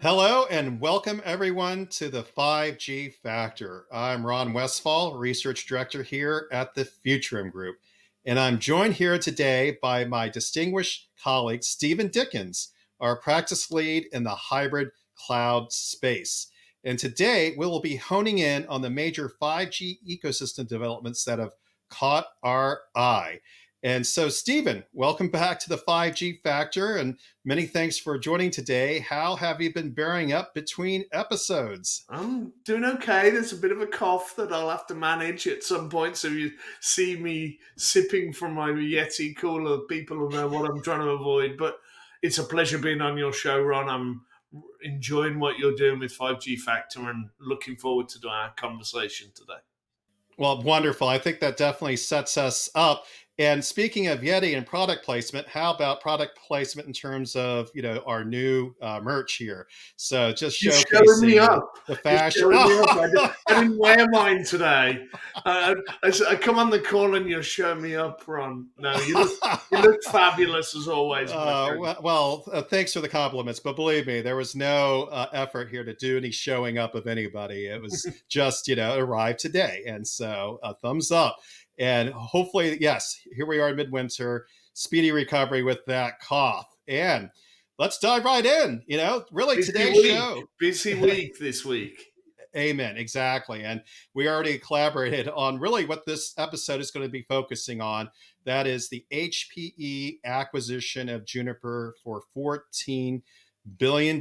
Hello and welcome everyone to the 5G Factor. I'm Ron Westfall, Research Director here at the Futurum Group. And I'm joined here today by my distinguished colleague, Stephen Dickens, our practice lead in the hybrid cloud space. And today we will be honing in on the major 5G ecosystem developments that have caught our eye. And so, Stephen, welcome back to the 5G Factor. And many thanks for joining today. How have you been bearing up between episodes? I'm doing okay. There's a bit of a cough that I'll have to manage at some point. So you see me sipping from my Yeti cooler, people will know what I'm trying to avoid. But it's a pleasure being on your show, Ron. I'm enjoying what you're doing with 5G Factor and looking forward to our conversation today. Well, wonderful. I think that definitely sets us up. And speaking of Yeti and product placement, how about product placement in terms of our new merch here? So just You're showing me showcasing up. the You're fashion. showing me up. I didn't wear mine today. I come on the call and you're showing me up, Ron. No, you look fabulous as always, my friend. Thanks for the compliments, but believe me, there was no effort here to do any showing up of anybody. It was just, arrived today. And so thumbs up. And hopefully, yes, here we are in midwinter, speedy recovery with that cough. And let's dive right in. Really Busy today's week. show. Busy week this week. Amen. Exactly. And we already collaborated on really what this episode is going to be focusing on. That is the HPE acquisition of Juniper for $14 billion,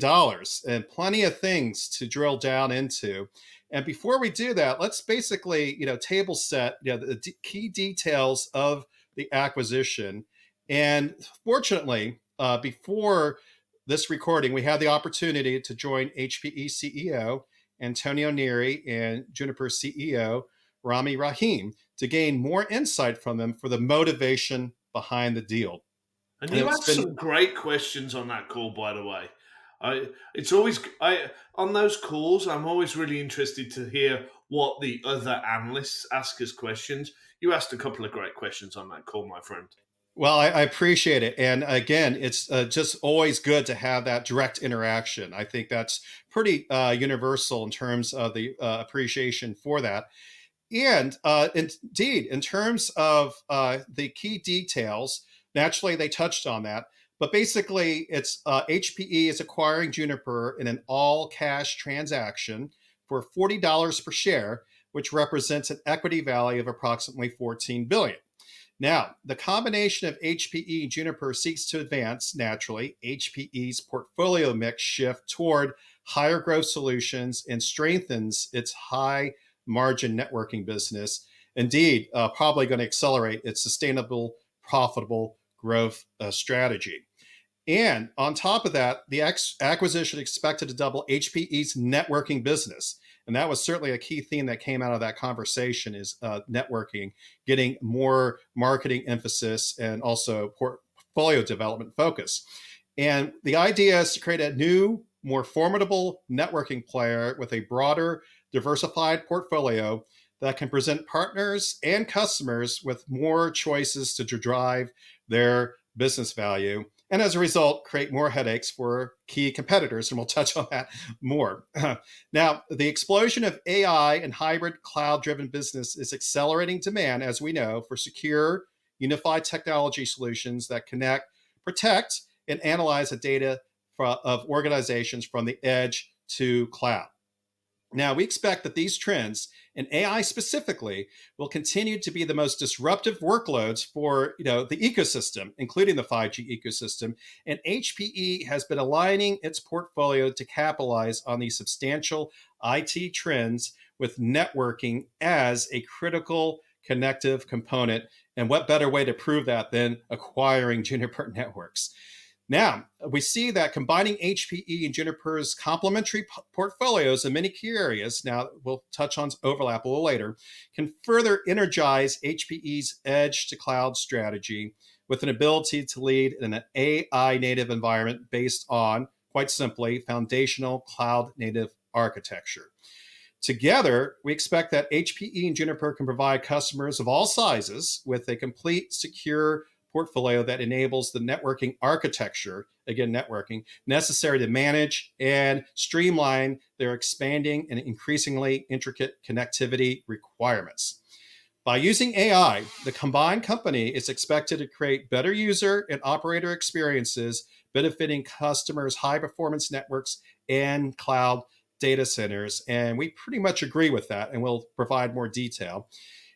and plenty of things to drill down into. And before we do that, let's basically, table set, the key details of the acquisition. And fortunately, before this recording, we had the opportunity to join HPE CEO Antonio Neri and Juniper CEO Rami Rahim to gain more insight from them for the motivation behind the deal. And And you it's asked been some great questions on that call, by the way. It's always on those calls. I'm always really interested to hear what the other analysts ask us questions. You asked a couple of great questions on that call, my friend. Well, I appreciate it. And again, it's just always good to have that direct interaction. I think that's pretty universal in terms of the appreciation for that. And indeed, in terms of the key details, naturally they touched on that. But basically, it's HPE is acquiring Juniper in an all cash transaction for $40 per share, which represents an equity value of approximately $14 billion. Now, the combination of HPE and Juniper seeks to advance, naturally, HPE's portfolio mix shift toward higher growth solutions and strengthens its high margin networking business. Indeed, probably going to accelerate its sustainable, profitable growth strategy. And on top of that, the acquisition expected to double HPE's networking business. And that was certainly a key theme that came out of that conversation is networking, getting more marketing emphasis and also portfolio development focus. And the idea is to create a new, more formidable networking player with a broader, diversified portfolio that can present partners and customers with more choices to drive their business value, and as a result, create more headaches for key competitors. And we'll touch on that more. Now, the explosion of AI and hybrid cloud driven business is accelerating demand, as we know, for secure, unified technology solutions that connect, protect, and analyze the data of organizations from the edge to cloud. Now, we expect that these trends, and AI specifically, will continue to be the most disruptive workloads for the ecosystem, including the 5G ecosystem. And HPE has been aligning its portfolio to capitalize on these substantial IT trends with networking as a critical connective component. And what better way to prove that than acquiring Juniper Networks? Now, we see that combining HPE and Juniper's complementary portfolios in many key areas, now we'll touch on overlap a little later, can further energize HPE's edge to cloud strategy with an ability to lead in an AI native environment based on, quite simply, foundational cloud native architecture. Together, we expect that HPE and Juniper can provide customers of all sizes with a complete, secure portfolio that enables the networking architecture again, networking, necessary to manage and streamline their expanding and increasingly intricate connectivity requirements. By using AI, the combined company is expected to create better user and operator experiences, benefiting customers' high performance networks and cloud data centers. And we pretty much agree with that, and we'll provide more detail.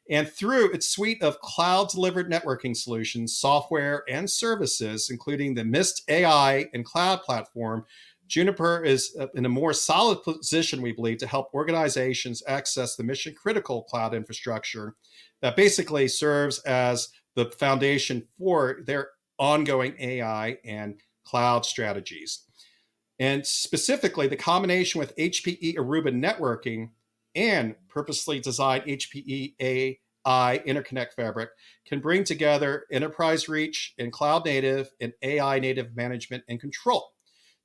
And through its suite of cloud delivered networking solutions, software, and services, including the Mist AI and cloud platform, Juniper is in a more solid position, we believe, to help organizations access the mission critical cloud infrastructure that basically serves as the foundation for their ongoing AI and cloud strategies. And specifically, the combination with HPE Aruba networking and purposely designed HPE AI interconnect fabric can bring together enterprise reach and cloud native and AI native management and control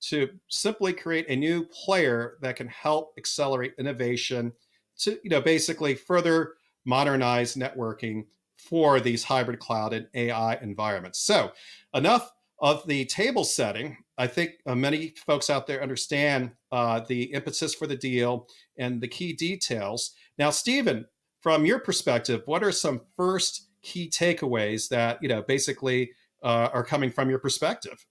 to simply create a new player that can help accelerate innovation to, basically further modernize networking for these hybrid cloud and AI environments. So, enough of the table setting. I think many folks out there understand the impetus for the deal and the key details. Now, Stephen, from your perspective, what are some first key takeaways that basically are coming from your perspective?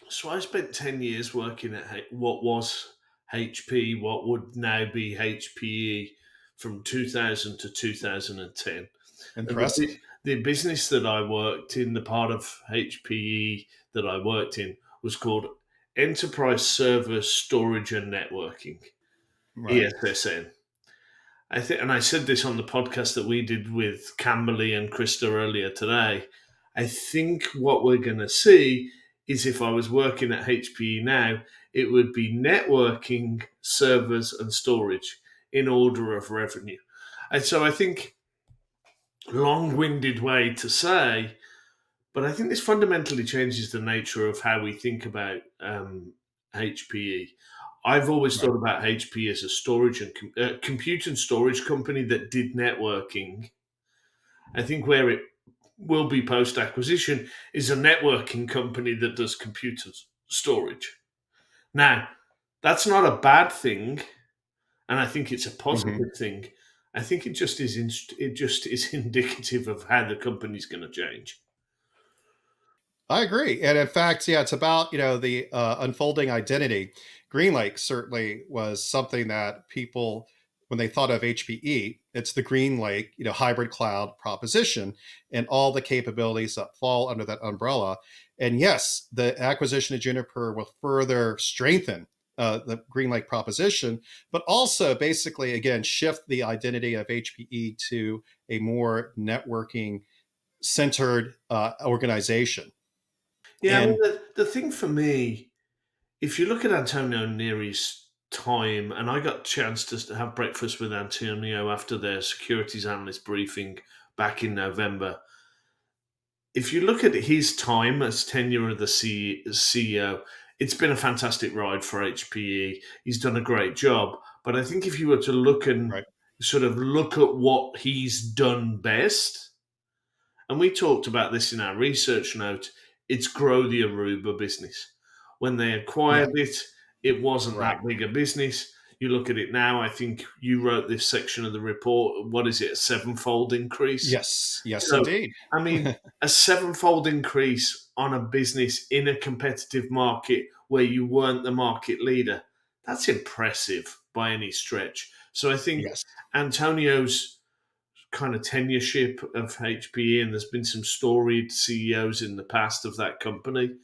So I spent 10 years working at what was HP, what would now be HPE, from 2000 to 2010. And Impressive. the business that I worked in, the part of HPE that I worked in, was called Enterprise Server Storage and Networking, Right. ESSN. I think, and I said this on the podcast that we did with Camberley and Krista earlier today. I think what we're going to see is, if I was working at HPE now, it would be networking, servers, and storage in order of revenue. And so I think, long-winded way to say, but I think this fundamentally changes the nature of how we think about HPE. I've always Right. thought about HP as a storage and compute and storage company that did networking. I think where it will be post acquisition is a networking company that does compute and storage. Now, that's not a bad thing, and I think it's a Mhm. positive thing. I think it just is. It just is indicative of how the company's going to change. I agree. And in fact, yeah, it's about, the unfolding identity. GreenLake certainly was something that people, when they thought of HPE, it's the GreenLake, hybrid cloud proposition and all the capabilities that fall under that umbrella. And yes, the acquisition of Juniper will further strengthen the GreenLake proposition, but also basically, again, shift the identity of HPE to a more networking centered organization. Yeah, I mean, And the thing for me, if you look at Antonio Neri's time, and I got a chance to have breakfast with Antonio after their securities analyst briefing back in November. If you look at his time as tenure of the CEO, it's been a fantastic ride for HPE. He's done a great job. But I think if you were to look and right. sort of look at what he's done best, and we talked about this in our research note, it's grow the Aruba business. When they Yeah. acquired it, it wasn't Right. that big a business. You look at it now, I think you wrote this section of the report. What is it, a sevenfold increase? Yes. Yes, So, indeed. I mean, a sevenfold increase on a business in a competitive market where you weren't the market leader, that's impressive by any stretch. So I think Yes. Antonio's kind of tenureship of HPE, and there's been some storied CEOs in the past of that company.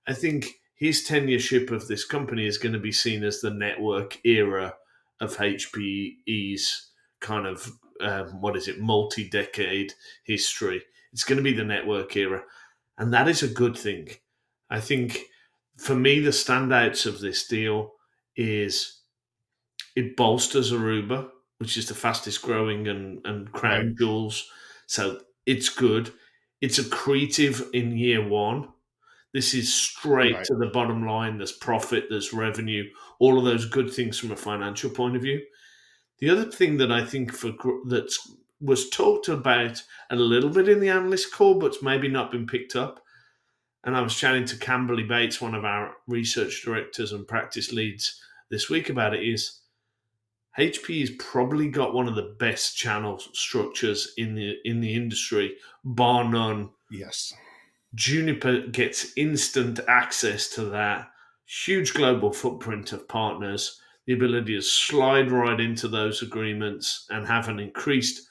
I think his tenureship of this company is going to be seen as the network era of HPE's kind of what is it, multi-decade history. It's going to be the network era, and that is a good thing. I think for me, the standouts of this deal is it bolsters Aruba, which is the fastest growing and Right. crown jewels. So it's good. It's accretive in year one. This is straight Right. to the bottom line. There's profit, there's revenue, all of those good things from a financial point of view. The other thing that I think that was talked about a little bit in the analyst call, but's maybe not been picked up, And I was chatting to Camberley Bates, one of our research directors and practice leads this week about it, is HP's probably got one of the best channel structures in the industry, bar none. Yes. Juniper gets instant access to that huge global footprint of partners, the ability to slide right into those agreements and have an increased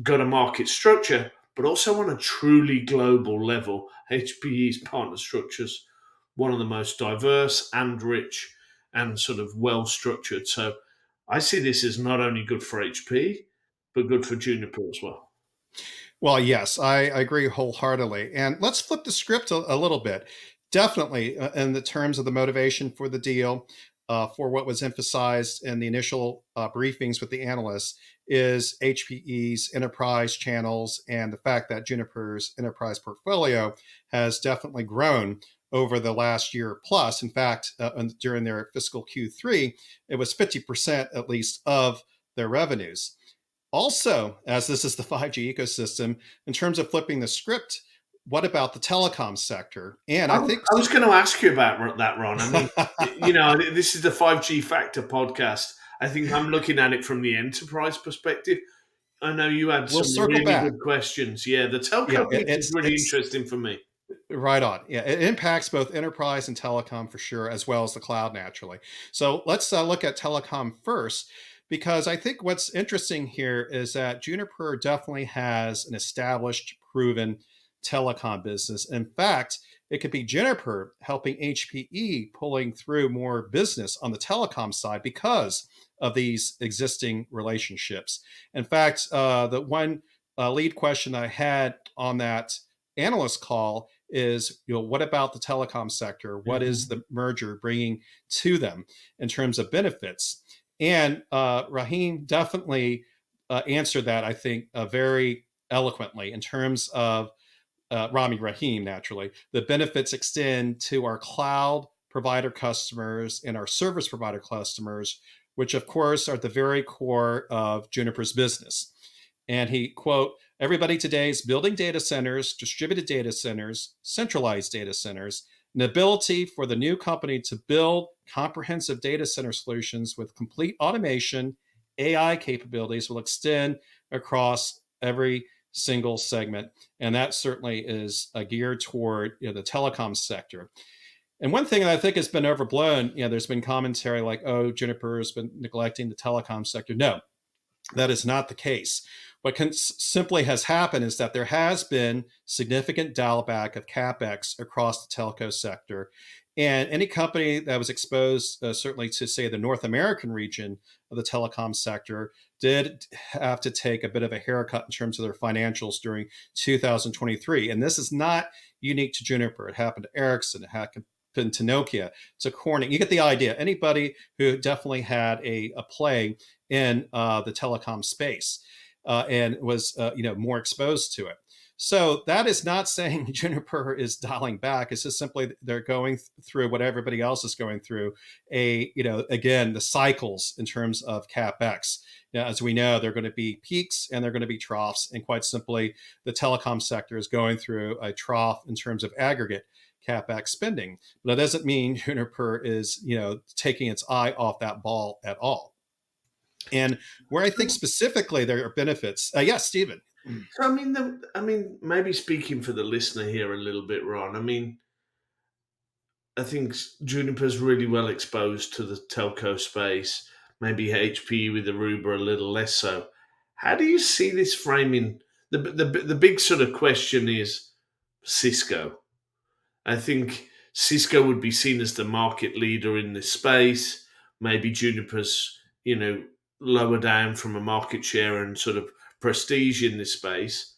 go to market structure, but also on a truly global level. HPE's partner structures one of the most diverse and rich and sort of well structured. So I see this as not only good for HP, but good for Juniper as well. Well, yes, I agree wholeheartedly. And let's flip the script a little bit. Definitely, in the terms of the motivation for the deal, for what was emphasized in the initial briefings with the analysts, is HPE's enterprise channels and the fact that Juniper's enterprise portfolio has definitely grown over the last year plus. In fact, during their fiscal Q3, it was 50% at least of their revenues. Also, as this is the 5G ecosystem, in terms of flipping the script, what about the telecom sector? And I I was, think I was going to ask you about that, Ron. I mean, this is the 5G Factor podcast. I think I'm looking at it from the enterprise perspective. I know you had we'll some circle really back. good questions. Yeah, the Yeah, telco piece is really it's interesting for me. right on. Yeah, it impacts both enterprise and telecom for sure, as well as the cloud naturally. So let's look at telecom first, because I think what's interesting here is that Juniper definitely has an established, proven telecom business. In fact, it could be Juniper helping HPE pulling through more business on the telecom side because of these existing relationships. In fact, the one lead question I had on that analyst call is, what about the telecom sector? What is Mhm. the merger bringing to them in terms of benefits? And Raheem definitely answered that, I think, very eloquently in terms of Rami Rahim, naturally. The benefits extend to our cloud provider customers and our service provider customers, which of course are at the very core of Juniper's business. And he, quote, everybody today is building data centers, distributed data centers, centralized data centers. An ability for the new company to build comprehensive data center solutions with complete automation, AI capabilities will extend across every single segment. And that certainly is geared toward the telecom sector. And one thing that I think has been overblown, there's been commentary like, oh, Juniper has been neglecting the telecom sector. No, that is not the case. What simply has happened is that there has been significant dial back of capex across the telco sector. And any company that was exposed, certainly to, say, the North American region of the telecom sector, did have to take a bit of a haircut in terms of their financials during 2023. And this is not unique to Juniper. It happened to Ericsson, it happened to Nokia, to Corning. You get the idea. Anybody who definitely had a play in the telecom space and was more exposed to it. So that is not saying Juniper is dialing back. It's just simply they're going through what everybody else is going through. Again, the cycles in terms of capex. Now, as we know, there are going to be peaks and there are going to be troughs. And quite simply, the telecom sector is going through a trough in terms of aggregate capex spending. But that doesn't mean Juniper is taking its eye off that ball at all. And where I think specifically there are benefits. Yes, Stephen. So maybe speaking for the listener here a little bit, Ron. I think Juniper's really well exposed to the telco space. Maybe HP with Aruba a little less so. How do you see this framing? The big sort of question is Cisco. I think Cisco would be seen as the market leader in this space. Maybe Juniper's, lower down from a market share and sort of prestige in this space.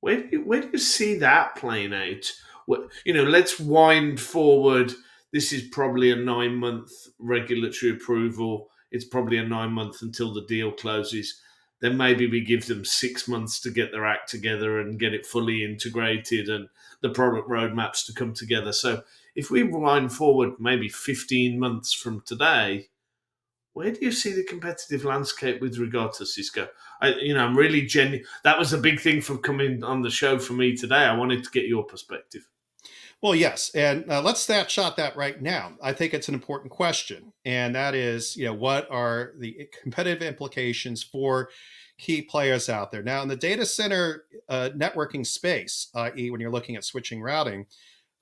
Where do you see that playing out? Let's wind forward. This is probably a 9-month regulatory approval. It's probably a 9-month until the deal closes. Then maybe we give them 6 months to get their act together and get it fully integrated and the product roadmaps to come together. So if we wind forward maybe 15 months from today, where do you see the competitive landscape with regard to Cisco? I'm really genuine. That was a big thing for coming on the show for me today. I wanted to get your perspective. Well, yes, and let's snapshot that right now. I think it's an important question, and that is, what are the competitive implications for key players out there now in the data center networking space, i.e., when you're looking at switching routing.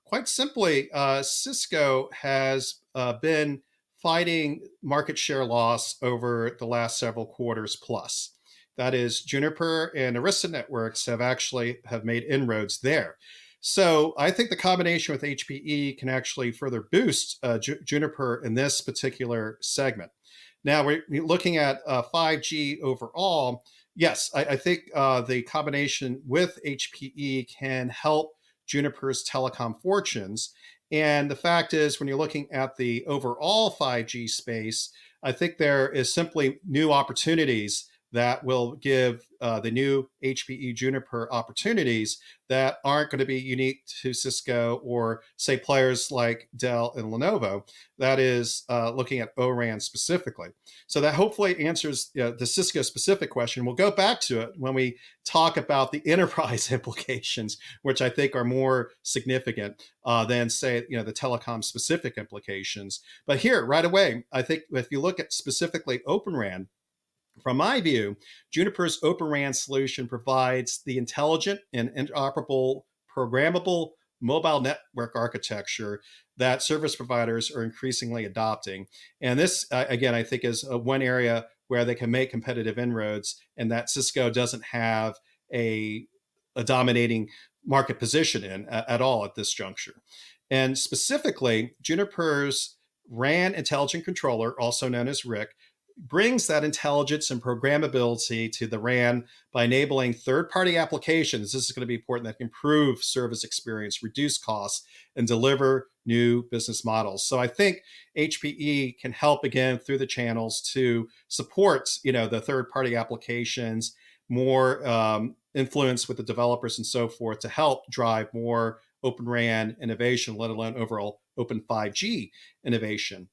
Quite simply, Cisco has been fighting market share loss over the last several quarters plus. That is, Juniper and Arista Networks have made inroads there. So I think the combination with HPE can actually further boost Juniper in this particular segment. Now we're looking at 5G overall. Yes, I think the combination with HPE can help Juniper's telecom fortunes. And the fact is, when you're looking at the overall 5G space, I think there is simply new opportunities that will give the new HPE Juniper opportunities that aren't going to be unique to Cisco or, say, players like Dell and Lenovo. That is looking at ORAN specifically. So that hopefully answers the Cisco specific question. We'll go back to it when we talk about the enterprise implications, which I think are more significant than, say, the telecom specific implications. But here, right away, I think if you look at specifically Open RAN, from my view, Juniper's Open RAN solution provides the intelligent and interoperable, programmable mobile network architecture that service providers are increasingly adopting. And this, again, I think is one area where they can make competitive inroads and that Cisco doesn't have a dominating market position in at all at this juncture. And specifically, Juniper's RAN intelligent controller, also known as RIC, brings that intelligence and programmability to the RAN by enabling third-party applications. This is going to be important that improve service experience, reduce costs, and deliver new business models. So I think HPE can help again through the channels to support, the third-party applications, more influence with the developers and so forth to help drive more Open RAN innovation, let alone overall Open 5G innovation.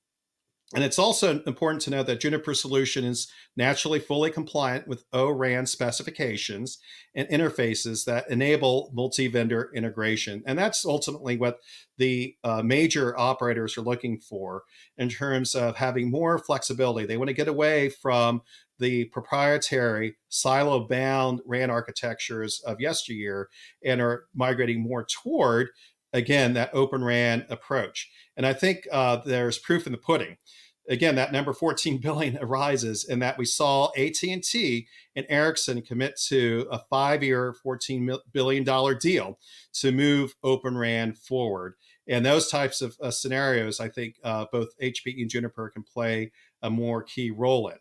And it's also important to know that Juniper solution is naturally fully compliant with ORAN specifications and interfaces that enable multi-vendor integration. And that's ultimately what the major operators are looking for in terms of having more flexibility. They want to get away from the proprietary silo-bound RAN architectures of yesteryear and are migrating more toward, again, that Open RAN approach. And I think there's proof in the pudding. Again, that number 14 billion arises in that we saw AT&T and Ericsson commit to a 5-year, $14 billion deal to move Open RAN forward. And those types of scenarios, I think both HPE and Juniper can play a more key role in.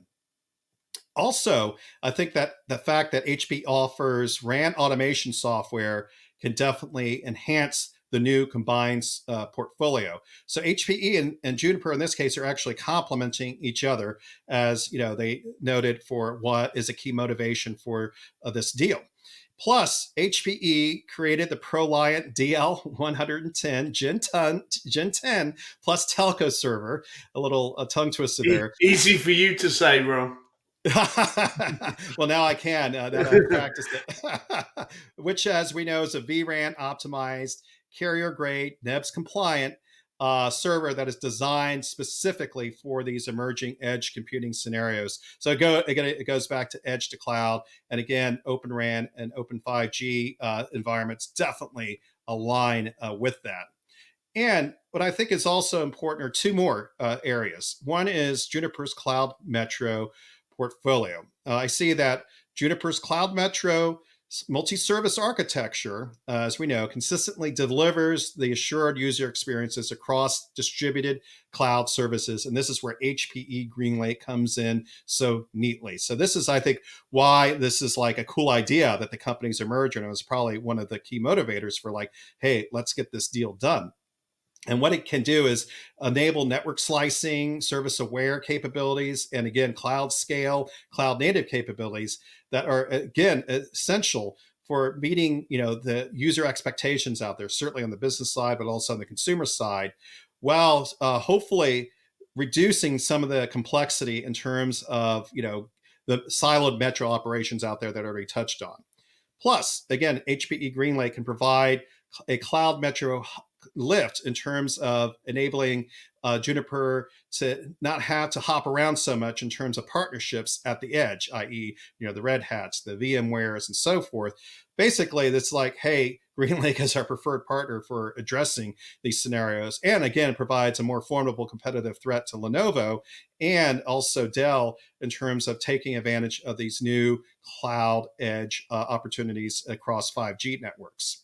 Also, I think that the fact that HP offers RAN automation software can definitely enhance the new combined portfolio. So HPE and Juniper in this case are actually complementing each other, as they noted for what is a key motivation for this deal. Plus, HPE created the ProLiant DL110 Gen 10 plus telco server, a little tongue twister there. Easy for you to say, Ron. Well, now I can, that I've practiced it, which, as we know, is a vRAN optimized, carrier grade, NEBS compliant server that is designed specifically for these emerging edge computing scenarios. So it goes back to edge to cloud. And again, Open RAN and Open 5G environments definitely align with that. And what I think is also important are two more areas. One is Juniper's Cloud Metro portfolio. I see that Juniper's Cloud Metro multi-service architecture, as we know, consistently delivers the assured user experiences across distributed cloud services. And this is where HPE GreenLake comes in so neatly. So this is, I think, why this is like a cool idea that the companies are merging. And it was probably one of the key motivators for like, hey, let's get this deal done. And what it can do is enable network slicing, service aware capabilities, and again, cloud scale, cloud native capabilities that are, again, essential for meeting the user expectations out there, certainly on the business side, but also on the consumer side, while hopefully reducing some of the complexity in terms of the siloed metro operations out there that I already touched on. Plus, again, HPE GreenLake can provide a cloud metro lift in terms of enabling Juniper to not have to hop around so much in terms of partnerships at the edge, i.e., the Red Hats, the VMwares, and so forth. Basically, it's like, hey, GreenLake is our preferred partner for addressing these scenarios, and again, provides a more formidable competitive threat to Lenovo and also Dell in terms of taking advantage of these new cloud edge opportunities across 5G networks.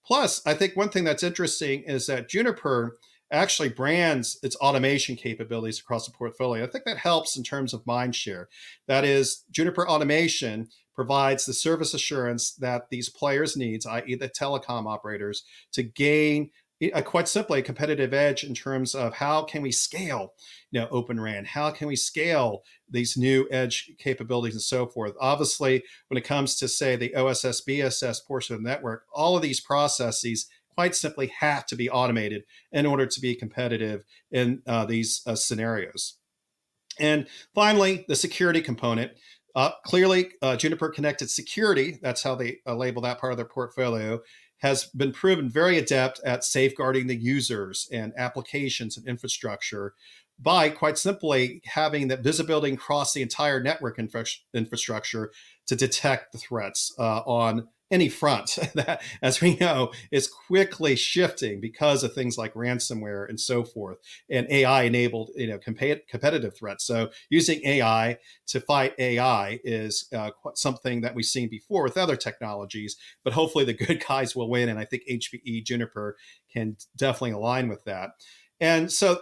Plus, I think one thing that's interesting is that Juniper actually brands its automation capabilities across the portfolio. I think that helps in terms of mind share. That is, Juniper Automation provides the service assurance that these players needs, i.e. the telecom operators, to gain quite simply a competitive edge in terms of how can we scale Open RAN, how can we scale these new edge capabilities and so forth. Obviously, when it comes to, say, the OSS BSS portion of the network, all of these processes quite simply have to be automated in order to be competitive in these scenarios. And finally, the security component. Clearly, Juniper Connected Security, that's how they label that part of their portfolio, has been proven very adept at safeguarding the users and applications and infrastructure by quite simply having that visibility across the entire network infrastructure to detect the threats on any front that, as we know, is quickly shifting because of things like ransomware and so forth, and AI enabled, competitive threats. So using AI to fight AI is something that we've seen before with other technologies, but hopefully the good guys will win. And I think HPE Juniper can definitely align with that. And so,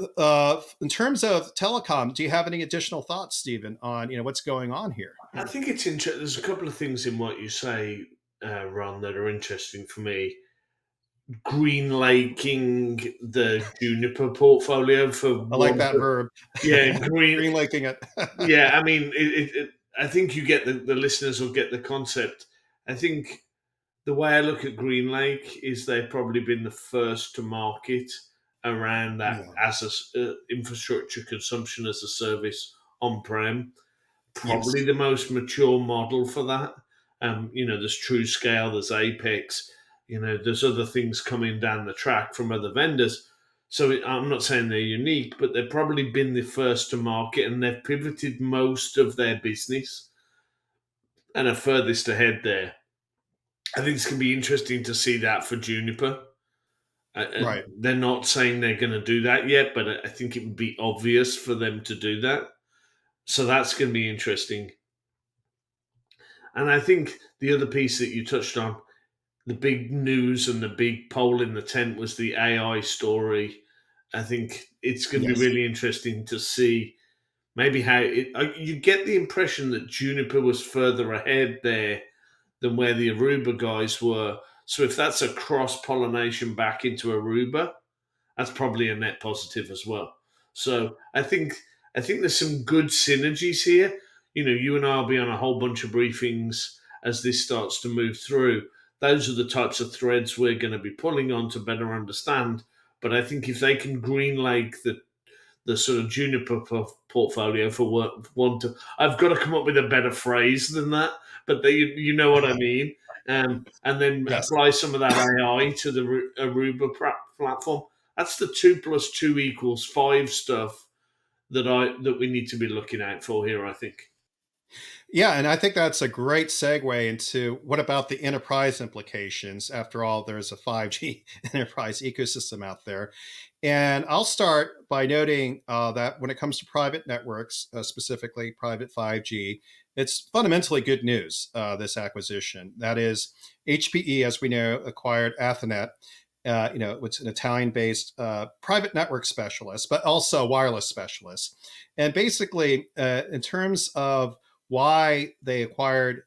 in terms of telecom, do you have any additional thoughts, Stephen, on what's going on here? I think it's interesting. There's a couple of things in what you say, Ron, that are interesting for me. Green laking the Juniper portfolio for I like want that of, verb. yeah, green. Green laking it. Yeah, I mean, I think you get the listeners will get the concept. I think the way I look at Green Lake is they've probably been the first to market around that Yeah. as a infrastructure consumption as a service on prem. Probably Yes. the most mature model for that. There's TrueScale, there's Apex, there's other things coming down the track from other vendors. So I'm not saying they're unique, but they've probably been the first to market, and they've pivoted most of their business and are furthest ahead there. I think it's going to be interesting to see that for Juniper. Right. They're not saying they're going to do that yet, but I think it would be obvious for them to do that. So that's going to be interesting. And I think the other piece that you touched on, the big news and the big pole in the tent, was the AI story. I think it's going to be Yes. really interesting to see maybe how you get the impression that Juniper was further ahead there than where the Aruba guys were. So if that's a cross pollination back into Aruba, that's probably a net positive as well. So I think there's some good synergies here. You and I'll be on a whole bunch of briefings as this starts to move through. Those are the types of threads we're going to be pulling on to better understand. But I think if they can green lake the sort of Juniper portfolio for want to, I've got to come up with a better phrase than that, but you know what I mean. And then Yes. apply some of that AI to the Aruba platform. That's the 2 + 2 = 5 stuff that we need to be looking out for here, I think. Yeah, and I think that's a great segue into what about the enterprise implications? After all, there's a 5G enterprise ecosystem out there. And I'll start by noting that when it comes to private networks, specifically private 5G, it's fundamentally good news, this acquisition. That is, HPE, as we know, acquired Athonet. It's an Italian-based private network specialist, but also wireless specialist. And basically, in terms of why they acquired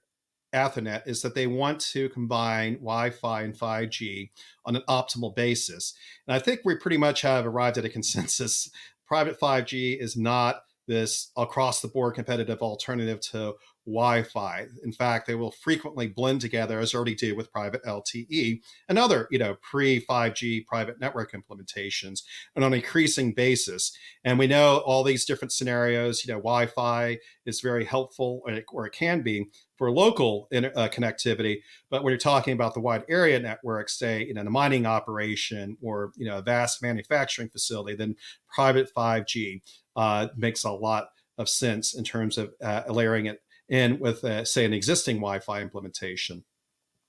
Athonet is that they want to combine Wi-Fi and 5G on an optimal basis. And I think we pretty much have arrived at a consensus. Private 5G is not this across the board competitive alternative to Wi-Fi. In fact, they will frequently blend together, as already do with private LTE and other, pre-5G private network implementations, and on an increasing basis. And we know all these different scenarios. Wi-Fi is very helpful, or it can be, for local connectivity. But when you're talking about the wide area network, say, the mining operation or, a vast manufacturing facility, then private 5G makes a lot of sense in terms of layering it in with, say, an existing Wi-Fi implementation.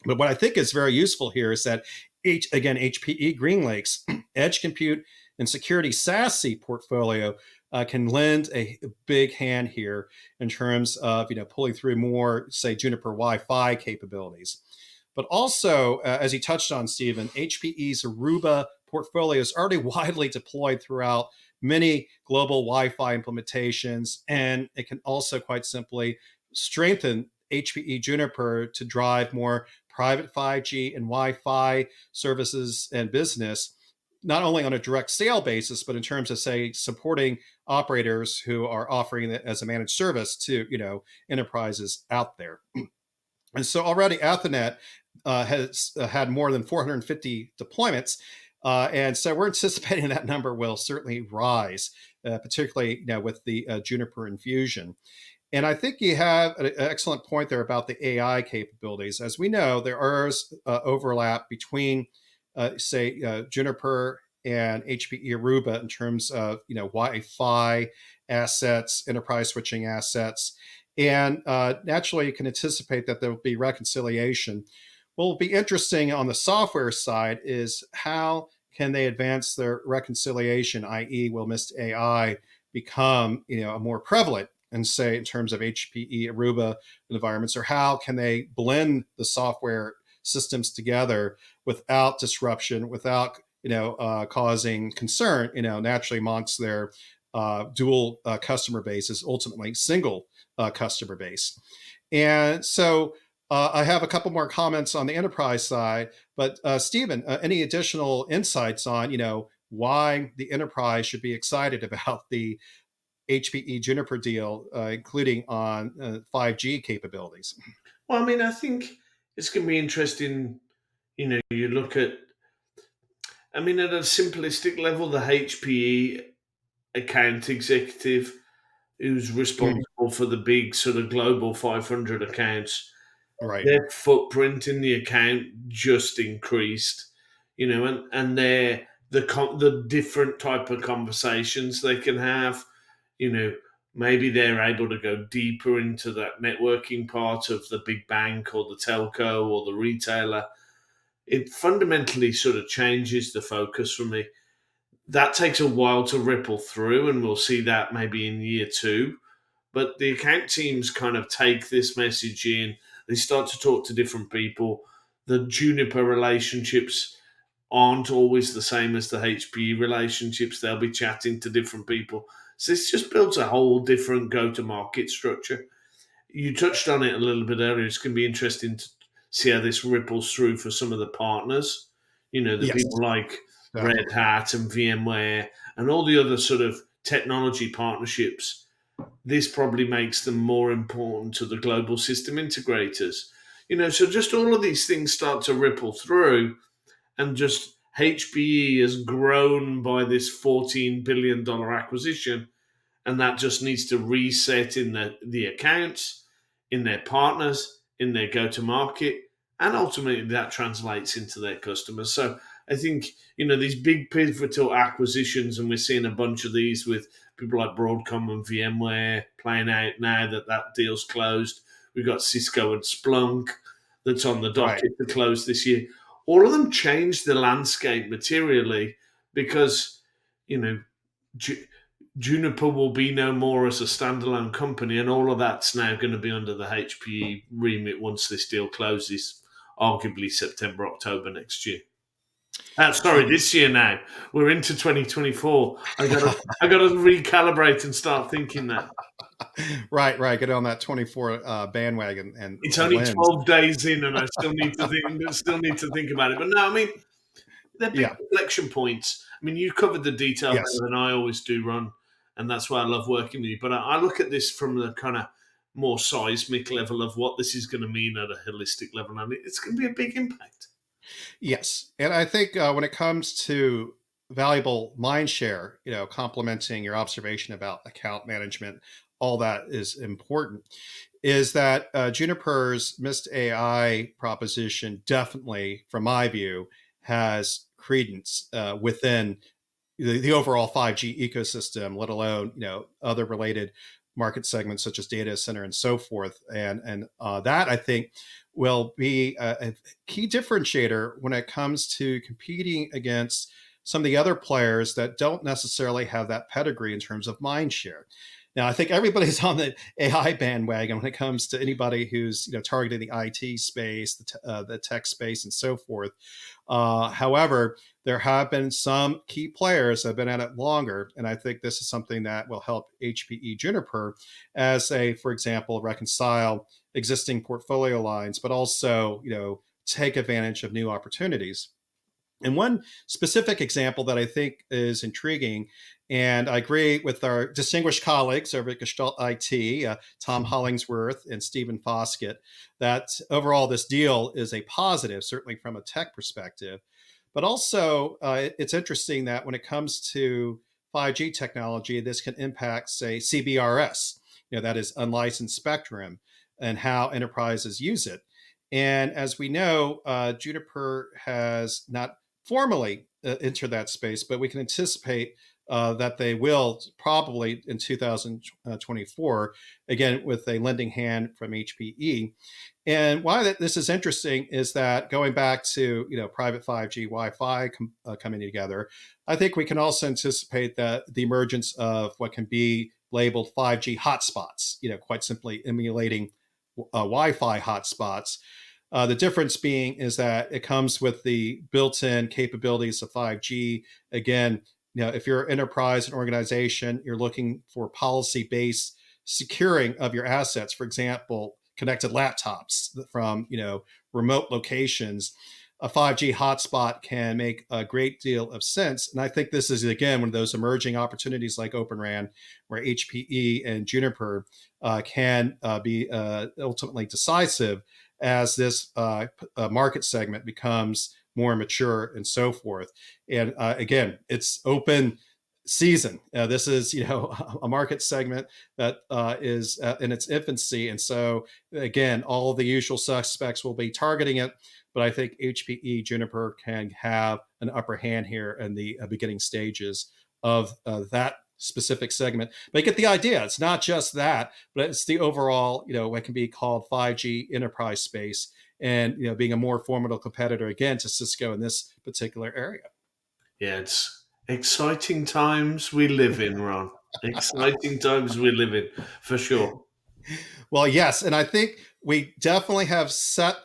But what I think is very useful here is that HPE GreenLake's edge compute and security SASE portfolio can lend a big hand here in terms of pulling through more, say, Juniper Wi-Fi capabilities. But also, as you touched on, Stephen, HPE's Aruba portfolio is already widely deployed throughout many global Wi-Fi implementations, and it can also quite simply strengthen HPE Juniper to drive more private 5G and Wi-Fi services and business, not only on a direct sale basis, but in terms of, say, supporting operators who are offering it as a managed service to, enterprises out there. And so already Athernet has had more than 450 deployments. And so we're anticipating that number will certainly rise, particularly with the Juniper infusion. And I think you have an excellent point there about the AI capabilities. As we know, there is overlap between, say, Juniper and HPE Aruba in terms of Wi-Fi assets, enterprise switching assets, and naturally you can anticipate that there will be reconciliation. What will be interesting on the software side is how can they advance their reconciliation, i.e., will Mist AI become a more prevalent and say in terms of HPE Aruba environments, or how can they blend the software systems together without disruption, without causing concern, naturally amongst their dual customer bases, ultimately single customer base. And so I have a couple more comments on the enterprise side, but Stephen, any additional insights on why the enterprise should be excited about the HPE Juniper deal, including on 5G capabilities? Well, I mean, I think it's going to be interesting. You look at, I mean, at a simplistic level, the HPE account executive who's Mm, responsible for the big sort of global 500 accounts, right, their footprint in the account just increased, and the different type of conversations they can have, you know, maybe they're able to go deeper into that networking part of the big bank or the telco or the retailer. It fundamentally sort of changes the focus for me. That takes a while to ripple through, and we'll see that maybe in year two. But the account teams kind of take this message in, they start to talk to different people. The Juniper relationships aren't always the same as the HPE relationships. They'll be chatting to different people. So this just builds a whole different go to market structure. You touched on it a little bit earlier. It's going to be interesting to see how this ripples through for some of the partners. The yes, people like Red definitely, Hat and VMware and all the other sort of technology partnerships. This probably makes them more important to the global system integrators. So just all of these things start to ripple through, and just HPE has grown by this $14 billion acquisition, and that just needs to reset in the accounts, in their partners, in their go to market, and ultimately that translates into their customers. So I think these big pivotal acquisitions, and we're seeing a bunch of these with people like Broadcom and VMware playing out now that that deal's closed. We've got Cisco and Splunk that's on the right. docket to close this year. All of them changed the landscape materially because you know Juniper will be no more as a standalone company, and all of that's now going to be under the HPE remit once this deal closes, arguably September, October next year. Sorry, Yes. this year now. We're into 2024. I got to recalibrate and start thinking that. Right, right. Get on that 24 bandwagon and It's the only lens. 12 days in, and I still need to think about it. But no, I mean, they're big Yeah. reflection points. I mean, you covered the detail better Yes. than I always do, Ron, and that's why I love working with you. But I look at this from the kind of more seismic level of what this is going to mean at a holistic level, and it's going to be a big impact. Yes. And I think when it comes to valuable mind share, complementing your observation about account management, all that is important. is that Juniper's Mist AI proposition definitely, from my view, has credence within the overall 5G ecosystem, let alone other related market segments such as data center and so forth. And that I think will be a key differentiator when it comes to competing against some of the other players that don't necessarily have that pedigree in terms of mind share. Now, I think everybody's on the AI bandwagon when it comes to anybody who's targeting the IT space, the tech space, and so forth. However, there have been some key players that have been at it longer, and I think this is something that will help HPE Juniper as for example, reconcile existing portfolio lines, but also take advantage of new opportunities. And one specific example that I think is intriguing, and I agree with our distinguished colleagues over at Gestalt IT, Tom Hollingsworth and Stephen Foskett, that overall this deal is a positive, certainly from a tech perspective. But also, it's interesting that when it comes to 5G technology, this can impact, say, CBRS, that is unlicensed spectrum, and how enterprises use it. And as we know, Juniper has not formally enter that space, but we can anticipate that they will probably in 2024, again, with a lending hand from HPE. And why this is interesting is that going back to private 5G Wi-Fi coming together, I think we can also anticipate that the emergence of what can be labeled 5G hotspots, quite simply emulating Wi-Fi hotspots. The difference being is that it comes with the built-in capabilities of 5G. Again, if you're an enterprise and organization, you're looking for policy-based securing of your assets. For example, connected laptops from remote locations. A 5G hotspot can make a great deal of sense. And I think this is, again, one of those emerging opportunities like Open RAN, where HPE and Juniper can be ultimately decisive as this market segment becomes more mature and so forth. And again, it's open season. This is a market segment that is in its infancy, and so again, all the usual suspects will be targeting it. But I think HPE Juniper can have an upper hand here in the beginning stages of that specific segment. But you get the idea. It's not just that, but it's the overall, what can be called 5G enterprise space, and being a more formidable competitor again to Cisco in this particular area. Yeah, it's exciting times we live in, Ron. Exciting times we live in, for sure. Well, yes, and I think we definitely have set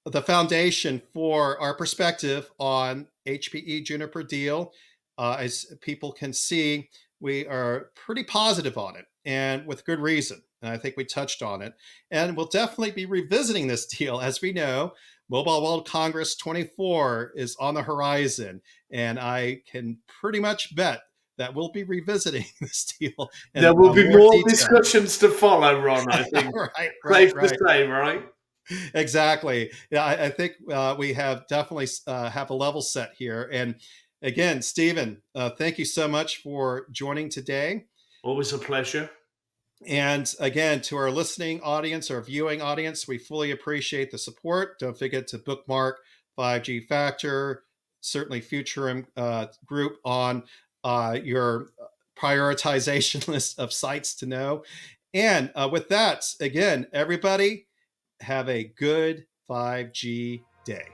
the foundation for our perspective on HPE Juniper deal. As people can see, we are pretty positive on it, and with good reason. And I think we touched on it. And we'll definitely be revisiting this deal. As we know, Mobile World Congress 24 is on the horizon, and I can pretty much bet that we'll be revisiting this deal in There will be more more detail. discussions to follow, Ron, I think. Right, right, Safe to right. say, right? Exactly. Yeah, I think we have definitely have a level set here. And again, Stephen, thank you so much for joining today. Always a pleasure. And again, to our listening audience, our viewing audience, we fully appreciate the support. Don't forget to bookmark 5G Factor, certainly Futurum group on your prioritization list of sites to know. And with that, again, everybody, have a good 5G day.